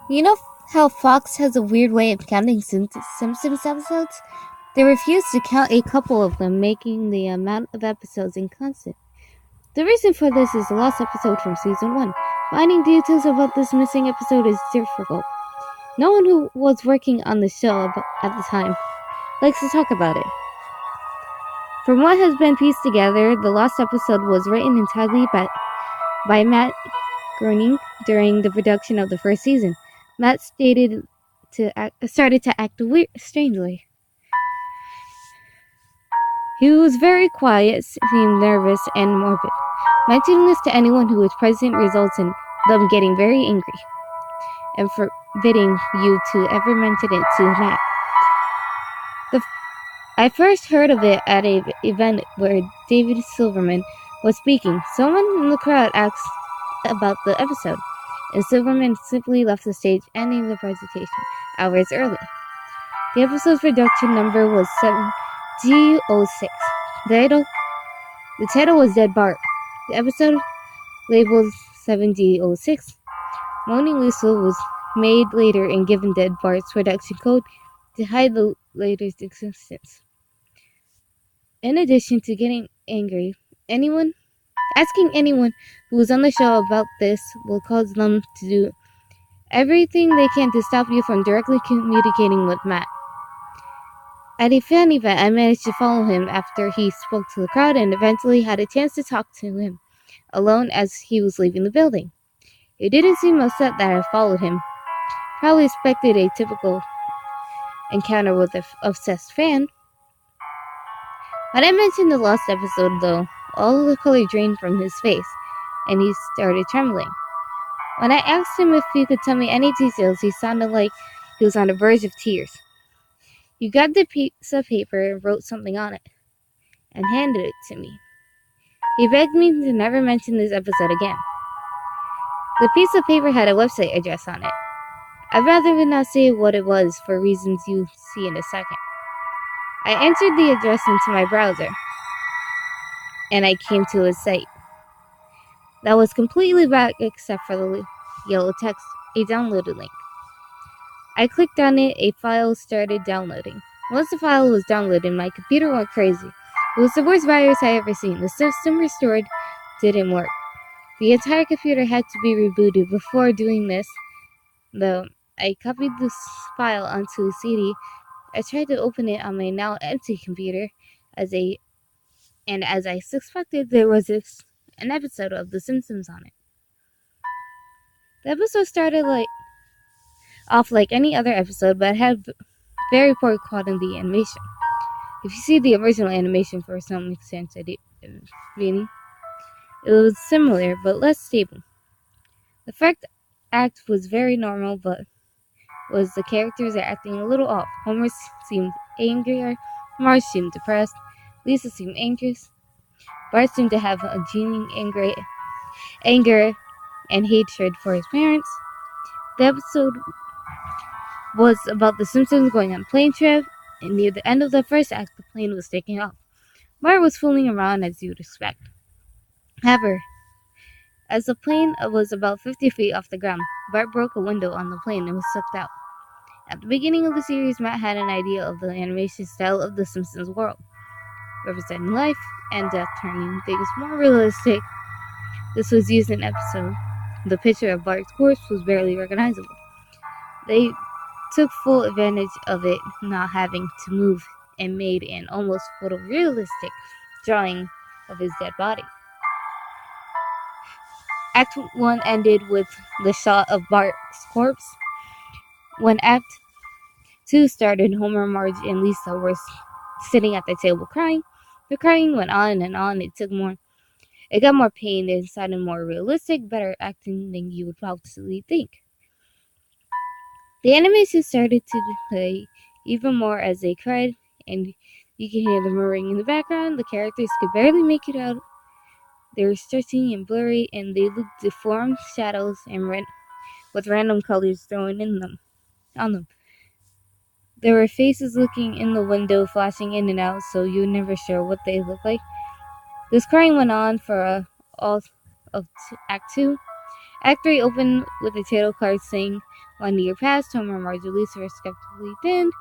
You know how Fox has a weird way of counting Simpsons episodes? They refuse to count a couple of them, making the amount of episodes inconstant. The reason for this is the last episode from season 1. Finding details about this missing episode is difficult. No one who was working on the show at the time likes to talk about it. From what has been pieced together, the last episode was written entirely by Matt Groening during the production of the first season. Matt started to act strangely. He was very quiet, seemed nervous, and morbid. Mentioning this to anyone who was present results in them getting very angry and forbidding you to ever mention it to Matt. I first heard of it at an event where David Silverman was speaking. Someone in the crowd asked about the episode, and Silverman simply left the stage, ending the presentation hours early. The episode's production number was 7G06. The title was Dead Bart. The episode, labeled 7G06, Mona Lisa, was made later and given Dead Bart's production code to hide the later's existence. In addition to getting angry, asking anyone who was on the show about this will cause them to do everything they can to stop you from directly communicating with Matt. At a fan event, I managed to follow him after he spoke to the crowd and eventually had a chance to talk to him alone as he was leaving the building. He didn't seem upset that I followed him. Probably expected a typical encounter with an obsessed fan. When I mentioned the last episode, though, all of the color drained from his face, and he started trembling. When I asked him if he could tell me any details, he sounded like he was on the verge of tears. He grabbed a piece of paper and wrote something on it, and handed it to me. He begged me to never mention this episode again. The piece of paper had a website address on it. I'd rather not say what it was for reasons you'll see in a second. I entered the address into my browser, and I came to a site that was completely black except for the yellow text, a downloaded link. I clicked on it, a file started downloading. Once the file was downloaded, my computer went crazy. It was the worst virus I ever seen. The system restored didn't work. The entire computer had to be rebooted. Before doing this, though, I copied this file onto a CD. I tried to open it on my now empty computer, as I suspected, there was an episode of The Simpsons on it. The episode started off like any other episode, but had very poor quality animation. If you see the original animation for some extent, it was similar but less stable. The first act was very normal, but the characters are acting a little off. Homer seemed angrier, Marge seemed depressed, Lisa seemed anxious, Bart seemed to have a genuine anger and hatred for his parents. The episode was about the Simpsons going on a plane trip, and near the end of the first act, the plane was taking off. Bart was fooling around as you would expect. However, as the plane was about 50 feet off the ground, Bart broke a window on the plane and was sucked out. At the beginning of the series, Matt had an idea of the animation style of the Simpsons world, representing life and death, turning things more realistic. This was used in episode. The picture of Bart's corpse was barely recognizable. They took full advantage of it not having to move and made an almost photorealistic drawing of his dead body. Act 1 ended with the shot of Bart's corpse. When Act 2 started, Homer, Marge, and Lisa were sitting at the table crying. The crying went on and on. It got more pain and sounded more realistic, better acting than you would probably think. The animation started to play even more as they cried, and you could hear the murmuring in the background. The characters could barely make it out. They were stretching and blurry, and they looked deformed shadows and with random colors thrown on them. There were faces looking in the window, flashing in and out, so you were never sure what they looked like. This crying went on for all of Act 2. Act 3 opened with a title card saying, 1 year passed. Homer and Marge and Lisa were skeptically thinned,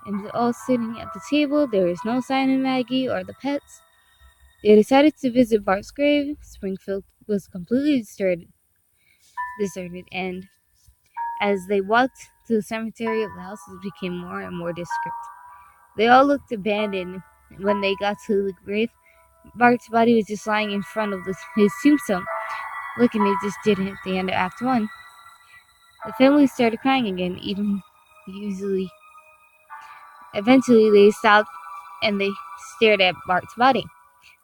and all sitting at the table. There was no sign of Maggie or the pets. They decided to visit Bart's grave. Springfield was completely deserted, and as they walked to the cemetery, the houses became more and more discreet. They all looked abandoned. When they got to the grave, Bart's body was just lying in front of his tombstone. Looking, they just did at the end of Act 1. The family started crying again, Eventually, they stopped and they stared at Bart's body.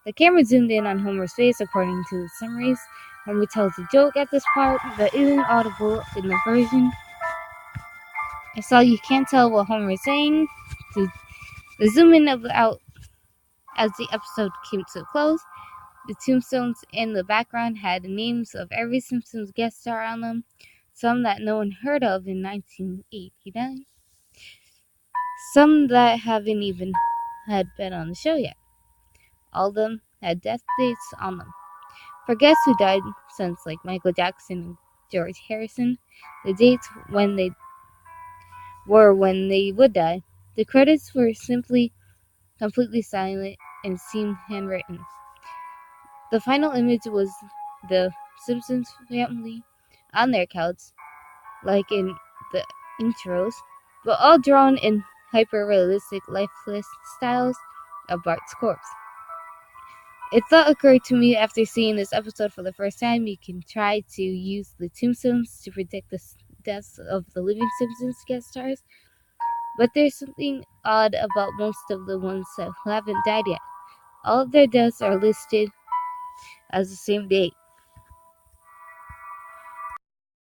The camera zoomed in on Homer's face. According to the summaries, Homer tells a joke at this part that isn't audible in the version. So you can't tell what Homer is saying. The zoom in out as the episode came to a close. The tombstones in the background had the names of every Simpsons guest star on them, some that no one heard of in 1989, some that haven't even had been on the show yet. All of them had death dates on them. For guests who died since, like Michael Jackson and George Harrison, the dates when they would die. The credits were simply completely silent and seemed handwritten. The final image was the Simpsons family on their couch, like in the intros, but all drawn in hyper-realistic, lifeless styles of Bart's corpse. A thought occurred to me after seeing this episode for the first time. You can try to use the tombstones to predict the deaths of the living Simpsons guest stars, but there's something odd about most of the ones who haven't died yet. All of their deaths are listed as the same date,